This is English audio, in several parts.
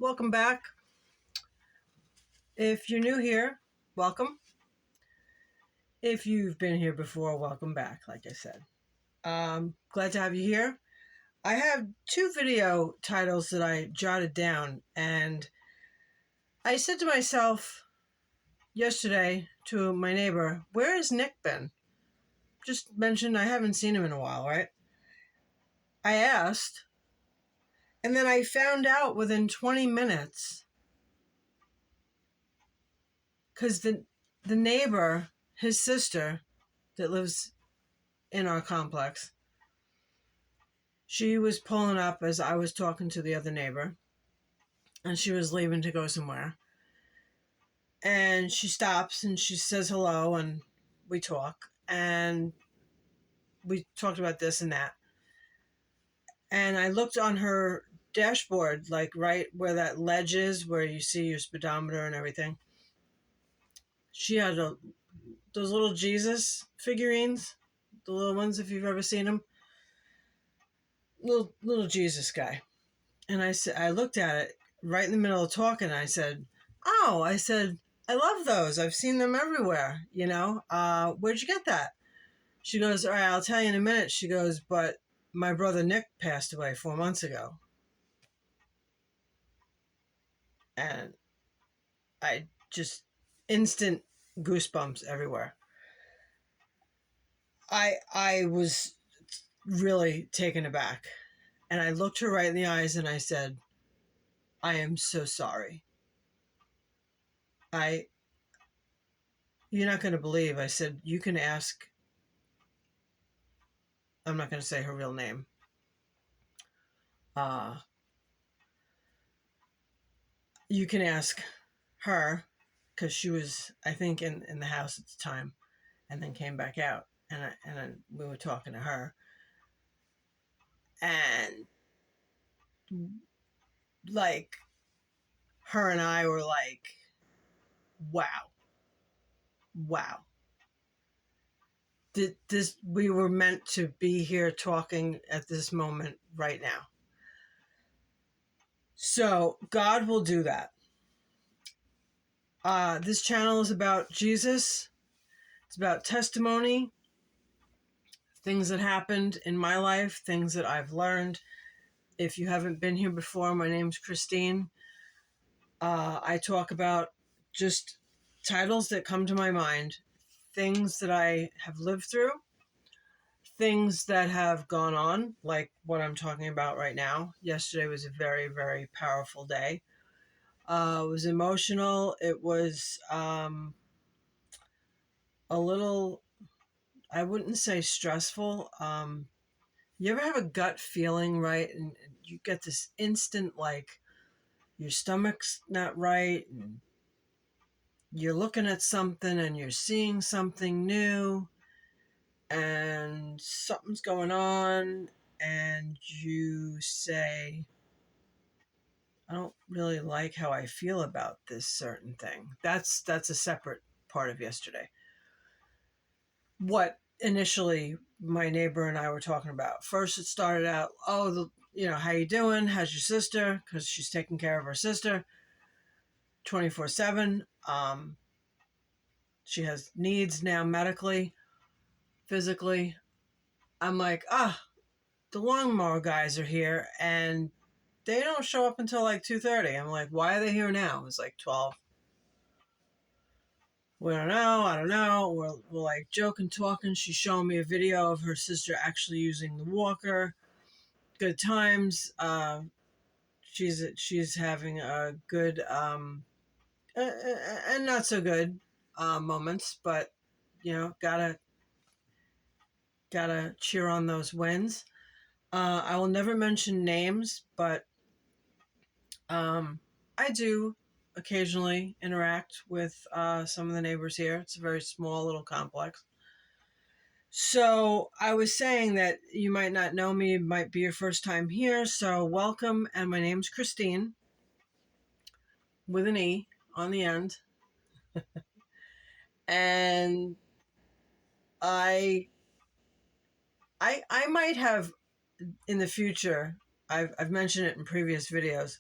welcome back. If you're new here, welcome. If you've been here before, welcome back, like I said. Glad to have you here. I have two video titles that I jotted down, and I said to myself yesterday to my neighbor, where has Nick been? Just mentioned I haven't seen him in a while, right? I asked, and then I found out within 20 minutes because the neighbor, his sister that lives in our complex, she was pulling up as I was talking to the other neighbor, and she was leaving to go somewhere. And she stops and she says hello, and we talk, and we talked about this and that. And I looked on her dashboard, like right where that ledge is, where you see your speedometer and everything. She had those little Jesus figurines, the little ones, if you've ever seen them. Little Jesus guy. And I looked at it right in the middle of talking. I said, "Oh," I said, "I love those. I've seen them everywhere. Where'd you get that?" She goes, "All right, I'll tell you in a minute." She goes, "But my brother Nick passed away 4 months ago." And I just instant goosebumps everywhere. I was really taken aback. And I looked her right in the eyes and I said, "I am so sorry. You're not going to believe." I said, "You can ask," I'm not going to say her real name. You can ask her, because she was, I think, in the house at the time, and then came back out, and then we were talking to her, and like her and I were like, wow. We were meant to be here talking at this moment right now. So God will do that. This channel is about Jesus. It's about testimony, things that happened in my life, things that I've learned. If you haven't been here before, my name's Christine. I talk about just titles that come to my mind, things that I have lived through, things that have gone on, like what I'm talking about right now. Yesterday was a very, very powerful day. It was emotional. It was a little, I wouldn't say stressful. You ever have a gut feeling, right? And you get this instant, like, your stomach's not right, and you're looking at something and you're seeing something new, and something's going on, and you say, "I don't really like how I feel about this certain thing." That's a separate part of yesterday. What initially my neighbor and I were talking about. First, it started out, "Oh, how you doing? How's your sister?" Because she's taking care of her sister 24/7. She has needs now medically, physically. I'm like, the lawnmower guys are here, and they don't show up until like 2:30. I'm like, why are they here now? It's like 12. We don't know. I don't know. We're like joking, talking. She's showing me a video of her sister actually using the walker. Good times. She's having a good and not so good moments, but gotta cheer on those wins. I will never mention names, but I do occasionally interact with some of the neighbors here. It's a very small little complex. So I was saying that you might not know me, it might be your first time here. So welcome, and my name's Christine, with an E on the end. And I might have in the future, I've mentioned it in previous videos,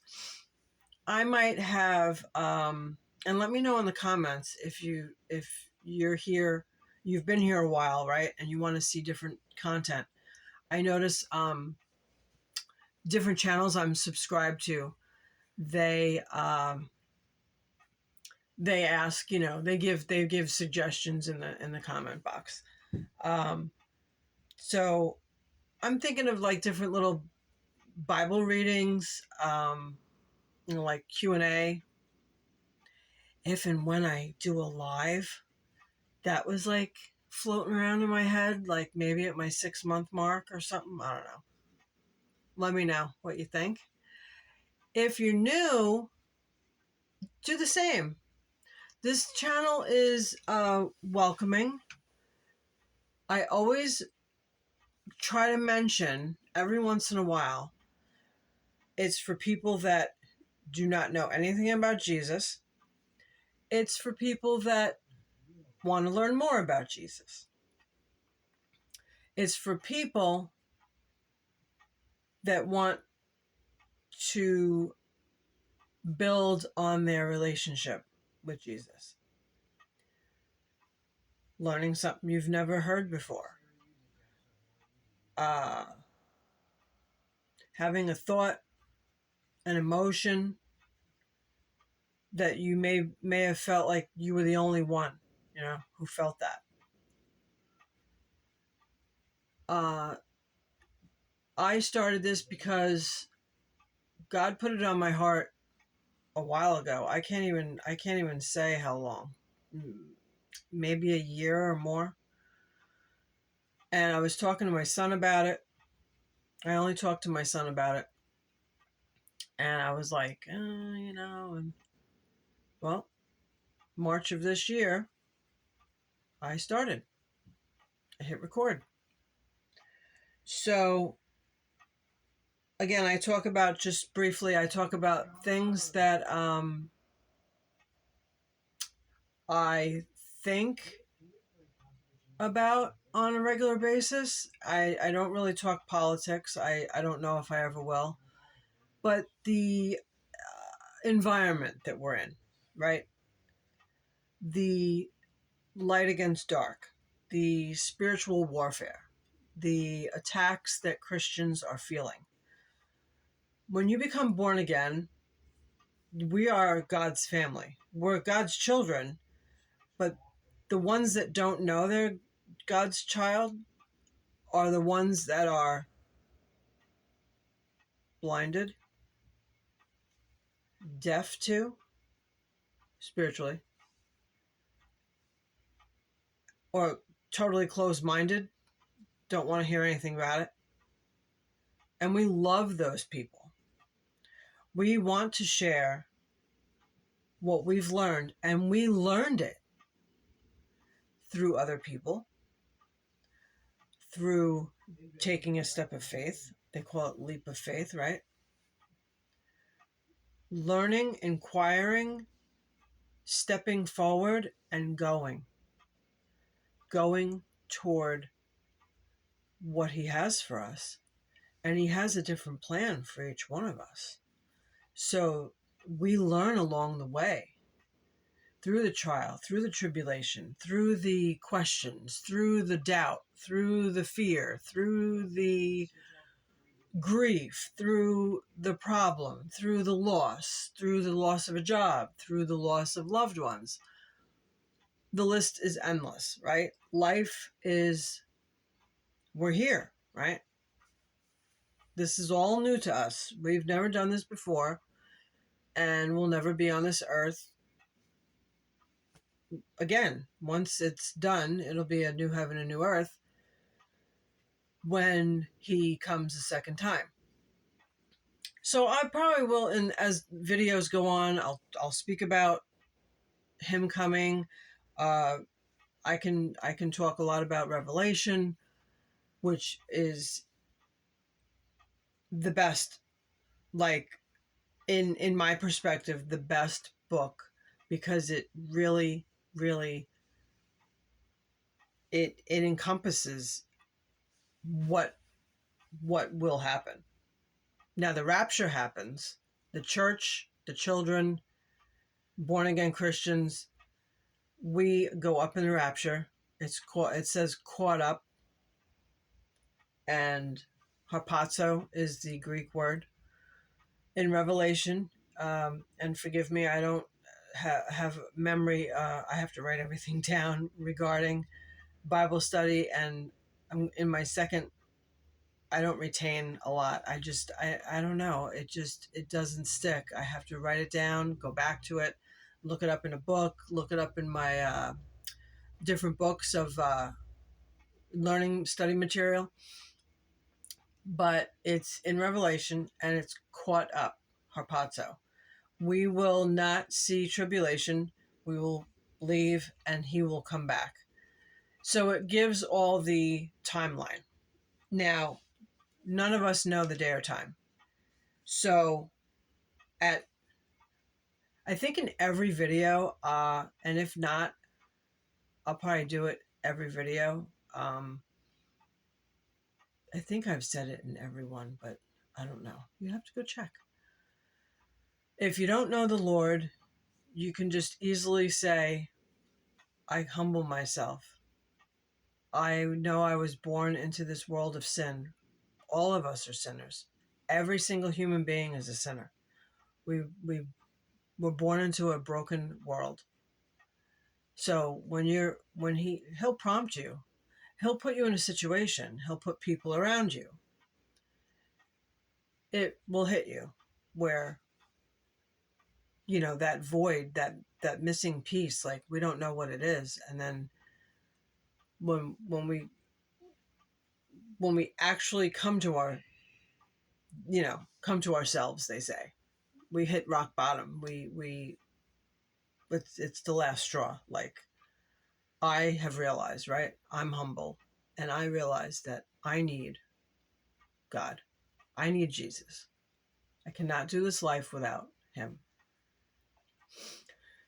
I might have, and let me know in the comments if you're here, you've been here a while, right? And you want to see different content. I notice different channels I'm subscribed to, they ask, they give suggestions in the comment box. So I'm thinking of like different little Bible readings, like Q&A. If and when I do a live, that was like floating around in my head, like maybe at my 6-month mark or something. I don't know. Let me know what you think. If you're new, do the same. This channel is welcoming. I always try to mention every once in a while, it's for people that do not know anything about Jesus. It's for people that want to learn more about Jesus. It's for people that want to build on their relationship with Jesus. Learning something you've never heard before. Having a thought, an emotion that you may have felt like you were the only one, who felt that. I started this because God put it on my heart a while ago. I can't even say how long. Maybe a year or more. And I was talking to my son about it. I only talked to my son about it. And I was like, and well, March of this year, I started. I hit record. So again, I talk about things that I think about on a regular basis. I don't really talk politics. I don't know if I ever will. But the environment that we're in, right? The light against dark, the spiritual warfare, the attacks that Christians are feeling. When you become born again, we are God's family. We're God's children, but the ones that don't know they're God's child are the ones that are blinded, deaf to, spiritually, or totally closed-minded, don't want to hear anything about it. And we love those people. We want to share what we've learned, and we learned it through other people, through taking a step of faith. They call it leap of faith, right? Learning, inquiring, stepping forward, and going toward what he has for us. And he has a different plan for each one of us. So we learn along the way, through the trial, through the tribulation, through the questions, through the doubt, through the fear, through the grief, through the problem, through the loss of a job, through the loss of loved ones. The list is endless, right? We're here, right? This is all new to us. We've never done this before, and we'll never be on this earth again. Once it's done, it'll be a new heaven and new earth when he comes a second time. So I probably will, and as videos go on, I'll speak about him coming. I can talk a lot about Revelation, which is the best, like in my perspective, the best book, because it really, really it encompasses what will happen. Now the rapture happens, the church the children, born again Christians, we go up in the rapture. It says caught up, and harpazo is the Greek word in Revelation. And forgive me, I don't have memory. I have to write everything down regarding Bible study, and I'm in my second. I don't retain a lot. I don't know. It doesn't stick. I have to write it down, go back to it, look it up in a book, look it up in my different books of learning study material. But it's in Revelation, and it's caught up, harpazo. We will not see tribulation. We will leave, and he will come back. So it gives all the timeline. Now, none of us know the day or time. So I think in every video, and if not, I'll probably do it every video. I think I've said it in every one, but I don't know. You have to go check. If you don't know the Lord, you can just easily say, I humble myself. I know I was born into this world of sin. All of us are sinners. Every single human being is a sinner. We were born into a broken world. So he'll prompt you, he'll put you in a situation, he'll put people around you. It will hit you where, that void, that missing piece, like we don't know what it is. And then when we actually come to ourselves, they say, we hit rock bottom. It's the last straw. Like, I have realized, right? I'm humble, and I realize that I need God. I need Jesus. I cannot do this life without him.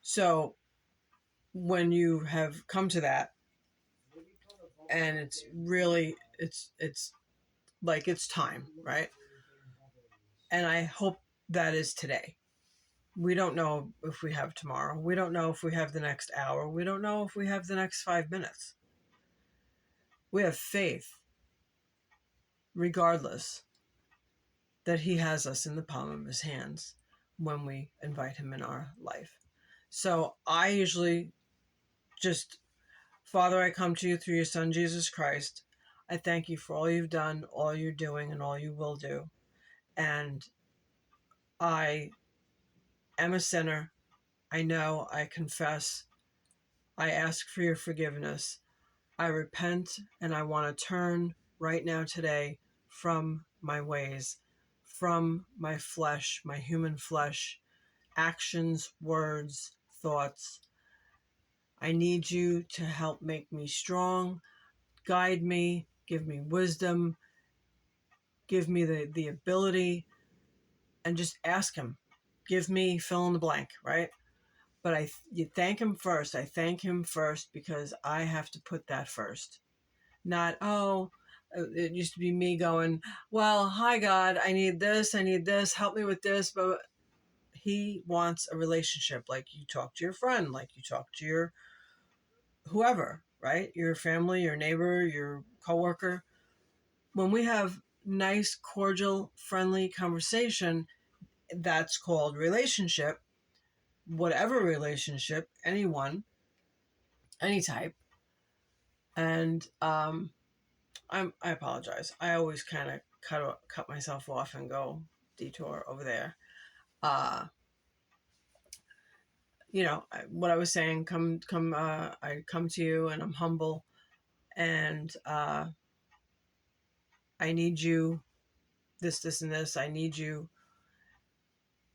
So when you have come to that, and it's really, it's like it's time, right? And I hope that is today. We don't know if we have tomorrow. We don't know if we have the next hour. We don't know if we have the next 5 minutes. We have faith, regardless, that he has us in the palm of his hands when we invite him in our life. So I usually just, Father, I come to you through your Son, Jesus Christ. I thank you for all you've done, all you're doing, and all you will do. And I am a sinner. I know, I confess. I ask for your forgiveness. I repent, and I want to turn right now today from my ways, from my flesh, my human flesh, actions, words, thoughts. I need you to help make me strong, guide me, give me wisdom, give me the ability, and just ask him. Give me fill in the blank, right? But you thank him first. I thank him first because I have to put that first. Not, it used to be me going, well, hi, God, I need this, help me with this. But he wants a relationship, like you talk to your friend, like you talk to your whoever, right? Your family, your neighbor, your coworker. When we have nice, cordial, friendly conversation, that's called relationship. Whatever relationship, anyone, any type. And I apologize. I always kind of cut myself off and go detour over there. What I was saying, I come to you, and I'm humble, and I need you, this, and this. I need you.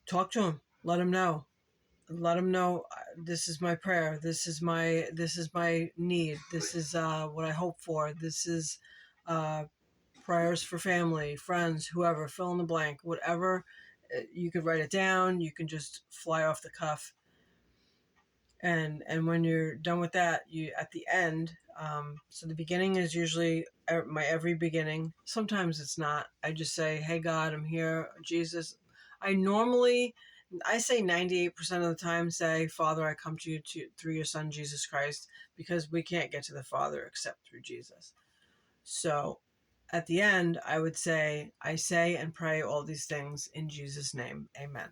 Talk to him. Let him know. This is my prayer. This is my need. This is what I hope for. This is prayers for family, friends, whoever, fill in the blank, whatever. You could write it down. You can just fly off the cuff. And when you're done with that, you at the end. So the beginning is usually my every beginning. Sometimes it's not. I just say, "Hey God, I'm here. Jesus." I normally I say 98% of the time say, Father, I come to you through your Son, Jesus Christ, because we can't get to the Father except through Jesus. So at the end, I would say, I say and pray all these things in Jesus' name. Amen.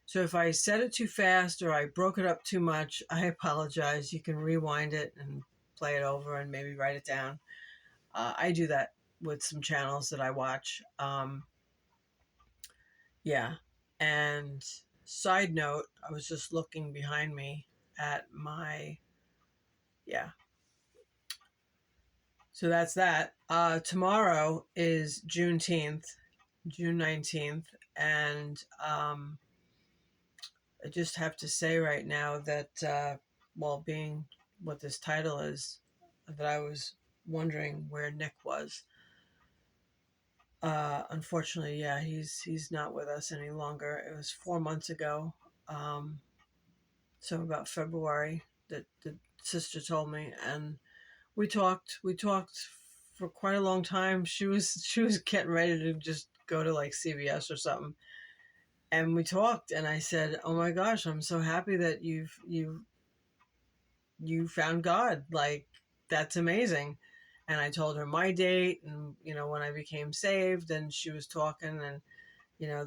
So if I said it too fast or I broke it up too much, I apologize. You can rewind it and play it over and maybe write it down. I do that with some channels that I watch. Yeah. And side note, I was just looking behind me at my, yeah. So that's that. Tomorrow is Juneteenth, June 19th. And I just have to say right now that, well, being what this title is, that I was wondering where Nick was. Unfortunately, yeah, he's not with us any longer. It was 4 months ago. So about February that the sister told me, and we talked for quite a long time. She was getting ready to just go to like CVS or something, and we talked, and I said, oh my gosh, I'm so happy that you found God. Like, that's amazing. And I told her my date and, when I became saved, and she was talking, and,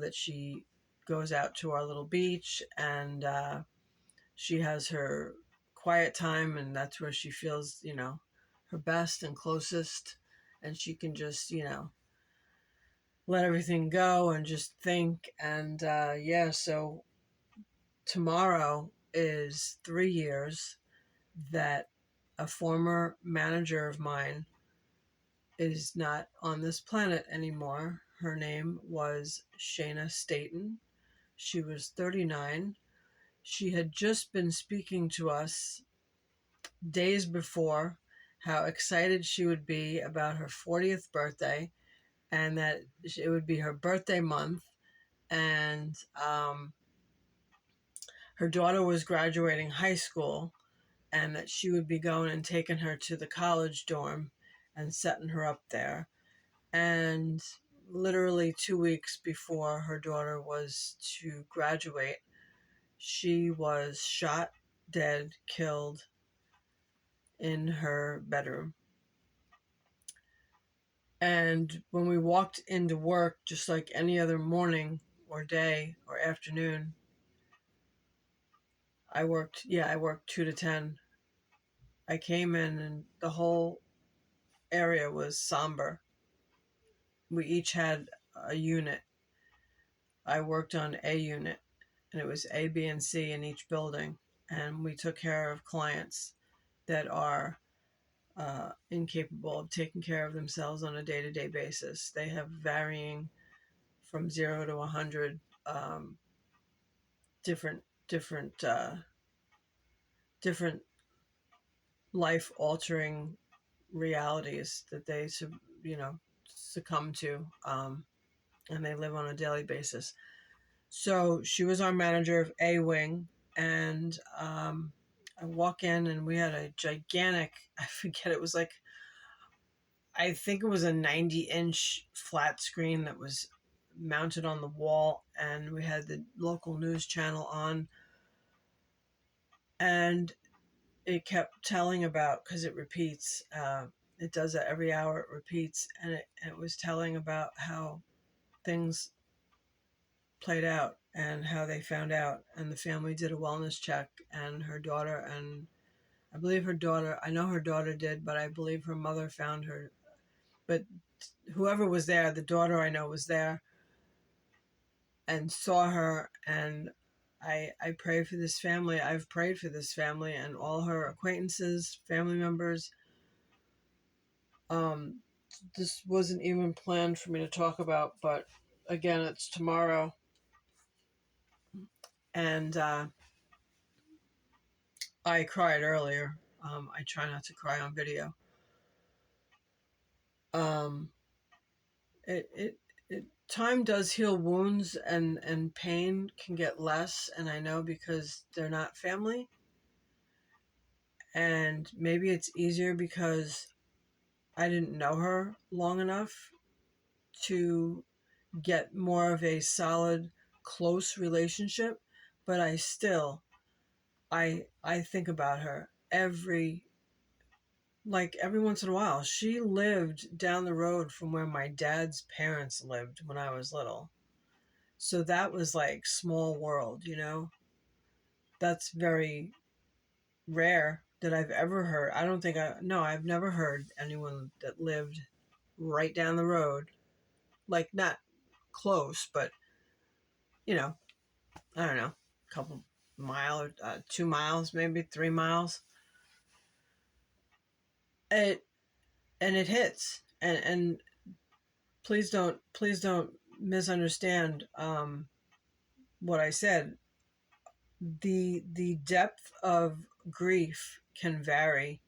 that she goes out to our little beach, and she has her quiet time, and that's where she feels, her best and closest. And she can just, let everything go and just think. And yeah, so tomorrow is 3 years that a former manager of mine is not on this planet anymore. Her name was Shayna Staten. She was 39. She had just been speaking to us days before how excited she would be about her 40th birthday, and that it would be her birthday month. And her daughter was graduating high school, and that she would be going and taking her to the college dorm and setting her up there. And literally 2 weeks before her daughter was to graduate, she was shot dead, killed in her bedroom. And when we walked into work, just like any other morning or day or afternoon, I worked 2 to 10. I came in and the whole area was somber. We each had a unit. I worked on A unit, and it was A, B, and C in each building. And we took care of clients that are incapable of taking care of themselves on a day-to-day basis. They have varying from 0 to 100 different different life-altering realities that they succumb to, and they live on a daily basis. So she was our manager of A wing, and I walk in, and we had a gigantic, I forget, it was like, I think it was a 90-inch flat screen that was mounted on the wall, and we had the local news channel on, and it kept telling about, because it repeats, it does that every hour, it repeats, and it was telling about how things played out and how they found out, and the family did a wellness check, and her daughter, and I believe I know her daughter did, but I believe her mother found her. But whoever was there, the daughter I know was there and saw her, and I pray for this family. I've prayed for this family and all her acquaintances, family members. This wasn't even planned for me to talk about, but again, it's tomorrow, and I cried earlier. I try not to cry on video. Um, it time does heal wounds, and pain can get less, and I know because they're not family, and maybe it's easier because I didn't know her long enough to get more of a solid close relationship, but I still, I think about her every once in a while. She lived down the road from where my dad's parents lived when I was little. So that was like small world, you know? That's very rare that I've ever heard. I don't think no, I've never heard anyone that lived right down the road. Like, not close, but, you know, I don't know, a couple mile, 2 miles, maybe 3 miles. It, and it hits. And please don't misunderstand what I said. The depth of grief can vary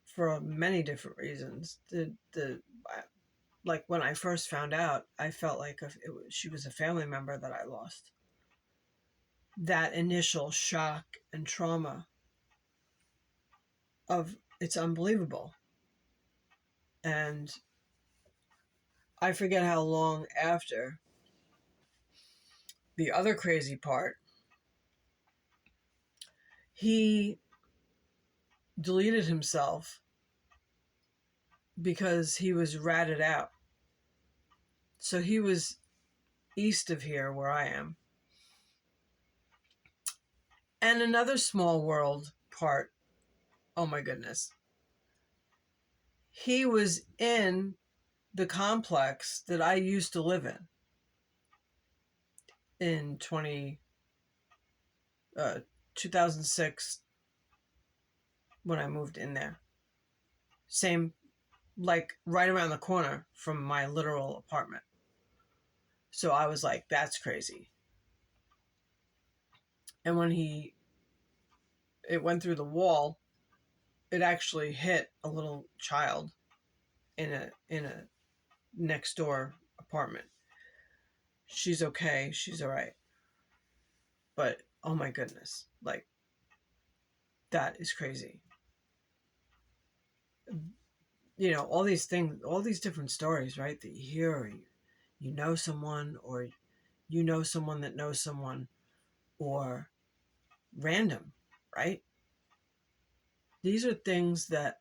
for many different reasons. The Like, when I first found out, I felt like she was a family member that I lost. That initial shock and trauma of it's unbelievable. And I forget how long after. The other crazy part, he deleted himself because he was ratted out. So he was east of here where I am. And another small world part, oh my goodness. He was in the complex that I used to live in 2006 when I moved in there. Same, like right around the corner from my literal apartment. So I was like, that's crazy. And when it went through the wall, it actually hit a little child in a next door apartment. She's okay. She's all right. But oh my goodness, like, that is crazy. You know, all these things, all these different stories, right? That you hear, or you know someone, or you know someone that knows someone, or random, right? These are things that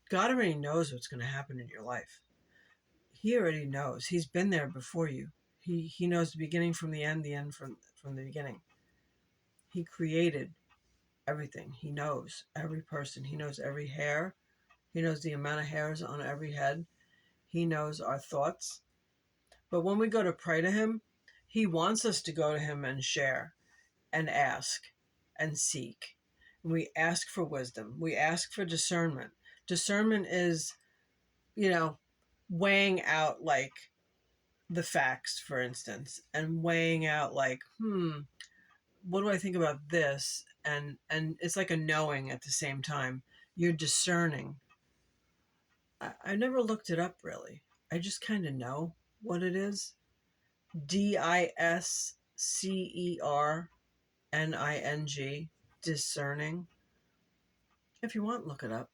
God already knows what's going to happen in your life. He already knows. He's been there before you. He knows the beginning from the end from the beginning. He created everything. He knows every person. He knows every hair. He knows the amount of hairs on every head. He knows our thoughts. But when we go to pray to him, he wants us to go to him and share and ask and seek. We ask for wisdom. We ask for discernment. Discernment is, you know, weighing out like the facts, for instance, and weighing out like, what do I think about this? And it's like a knowing at the same time. You're discerning. I never looked it up really. I just kind of know what it is. DISCERNING, discerning. If you want, look it up.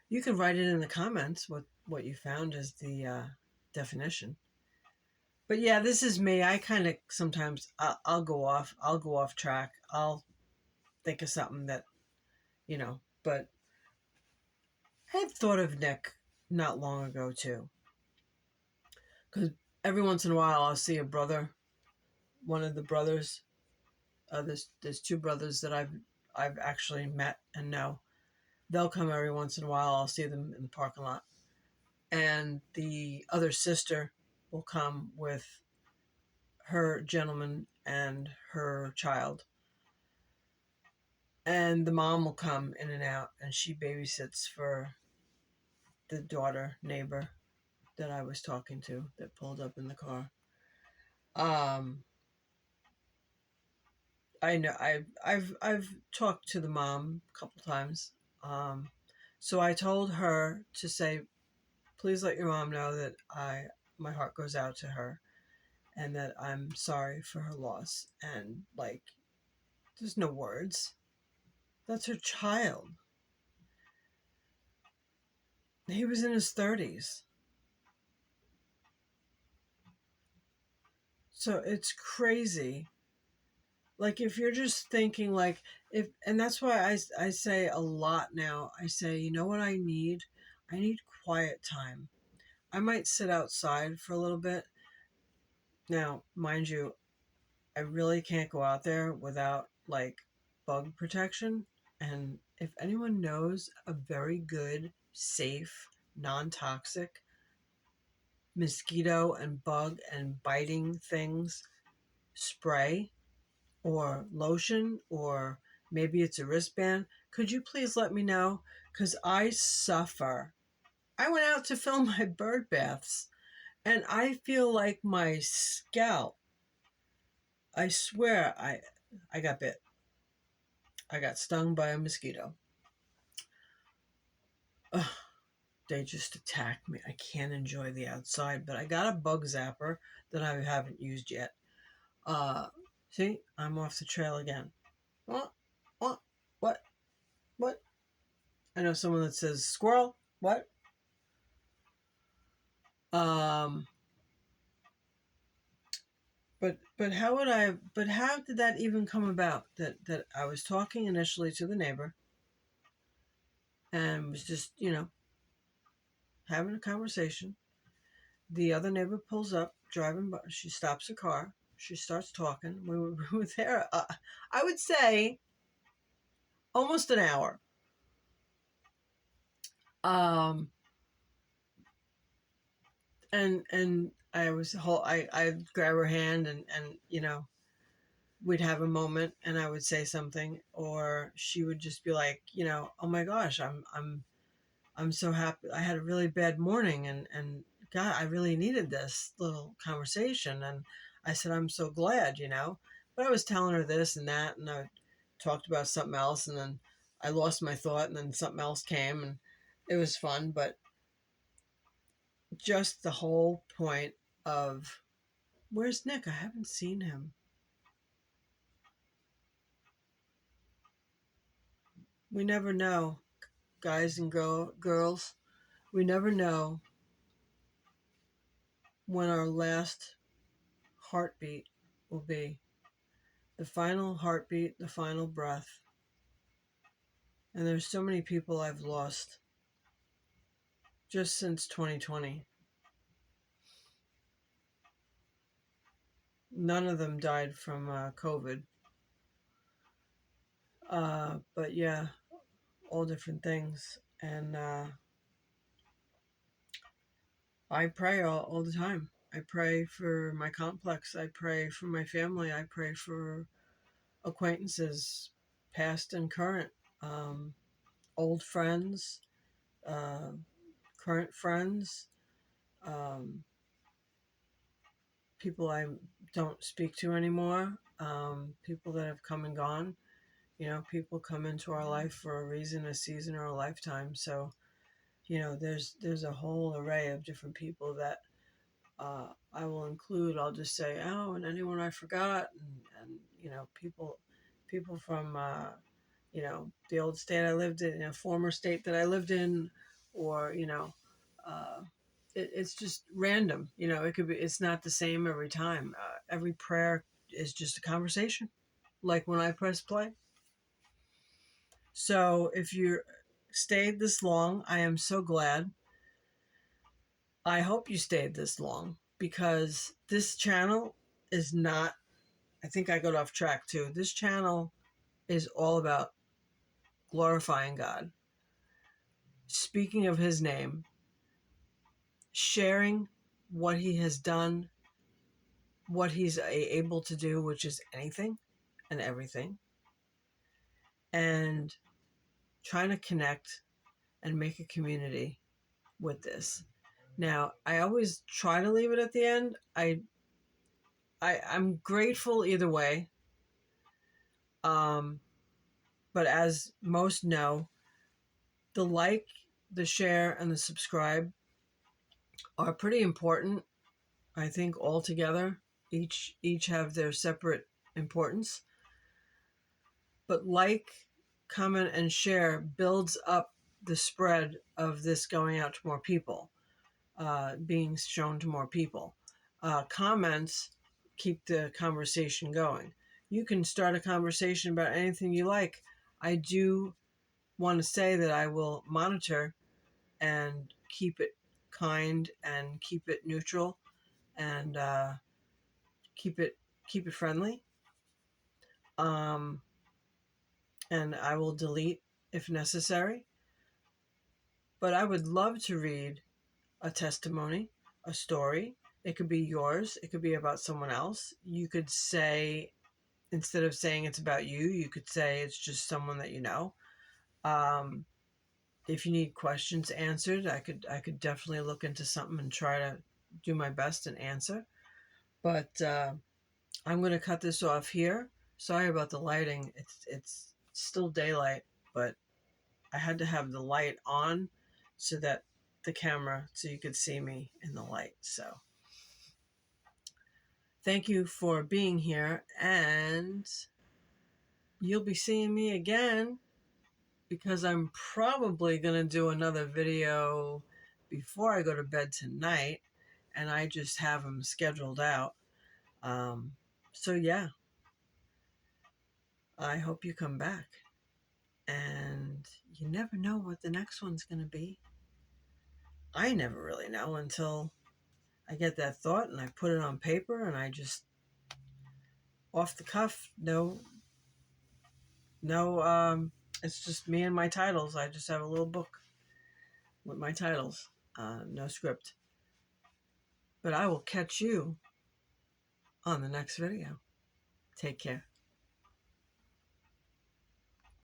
You can write it in the comments what you found as the definition. But yeah, this is me. I kind of sometimes I'll go off track. I'll think of something that, but I had thought of Nick not long ago too. Because every once in a while I'll see a brother, one of the brothers. There's two brothers that I've actually met and know. They'll come every once in a while. I'll see them in the parking lot. And the other sister will come with her gentleman and her child. And the mom will come in and out, and she babysits for the daughter neighbor that I was talking to that pulled up in the car. I know I've talked to the mom a couple times. So I told her to say, please let your mom know that my heart goes out to her, and that I'm sorry for her loss. And like, there's no words. That's her child. He was in his 30s. So it's crazy. Like if you're just thinking like and that's why I say a lot now. I say, you know what I need? I need quiet time. I might sit outside for a little bit. Now, mind you, I really can't go out there without like bug protection. And if anyone knows a very good, safe, non-toxic mosquito and bug and biting things spray or lotion, or maybe it's a wristband, could you please let me know? Because I suffer. I went out to film my bird baths and I feel like my scalp, I swear, I got bit. I got stung by a mosquito. Ugh, they just attacked me. I can't enjoy the outside, but I got a bug zapper that I haven't used yet. Uh, See, I'm off the trail again. What? What? What? What? I know someone that says squirrel. What? Um, but how would I? But how did that even come about? That I was talking initially to the neighbor, and was just having a conversation. The other neighbor pulls up, driving by. She stops her car. She starts talking. We were there. I would say almost an hour. Um, and I'd grab her hand and we'd have a moment and I would say something, or she would just be like, oh my gosh, I'm so happy. I had a really bad morning and God, I really needed this little conversation. And I said, I'm so glad, but I was telling her this and that, and I talked about something else, and then I lost my thought, and then something else came, and it was fun. But just the whole point of, where's Nick? I haven't seen him. We never know, guys and girls. We never know when our last heartbeat will be. The final heartbeat, the final breath. And there's so many people I've lost just since 2020. None of them died from COVID. But yeah, all different things. And I pray all the time. I pray for my complex. I pray for my family. I pray for acquaintances, past and current, old friends, uh, current friends, um, people I don't speak to anymore, people that have come and gone. People come into our life for a reason, a season, or a lifetime. So, there's a whole array of different people that I will include. I'll just say, oh, and anyone I forgot, and people from the old state I lived in, former state that I lived in, or uh, it's just random. It could be. It's not the same every time. Every prayer is just a conversation, like when I press play. So if you stayed this long, I am so glad. I hope you stayed this long because this channel is not, I think I got off track too. This channel is all about glorifying God, speaking of his name, sharing what he has done, what he's able to do, which is anything and everything, and trying to connect and make a community with this. Now, I always try to leave it at the end. I'm grateful either way. Um, but as most know, the like, the share, and the subscribe are pretty important. I think all together, each have their separate importance. But like, comment, and share builds up the spread of this going out to more people, being shown to more people. Comments keep the conversation going. You can start a conversation about anything you like. I do want to say that I will monitor and keep it kind and keep it neutral and keep it friendly. And I will delete if necessary. But I would love to read a testimony, a story. It could be yours. It could be about someone else. You could say, instead of saying it's about you, you could say it's just someone that you know. If you need questions answered, I could definitely look into something and try to do my best and answer. But I'm going to cut this off here. Sorry about the lighting. It's still daylight, but I had to have the light on so that the camera, so you could see me in the light. So thank you for being here, and you'll be seeing me again because I'm probably going to do another video before I go to bed tonight, and I just have them scheduled out. So yeah, I hope you come back, and you never know what the next one's going to be. I never really know until I get that thought and I put it on paper and I just off the cuff, it's just me and my titles. I just have a little book with my titles, no script. But I will catch you on the next video. Take care.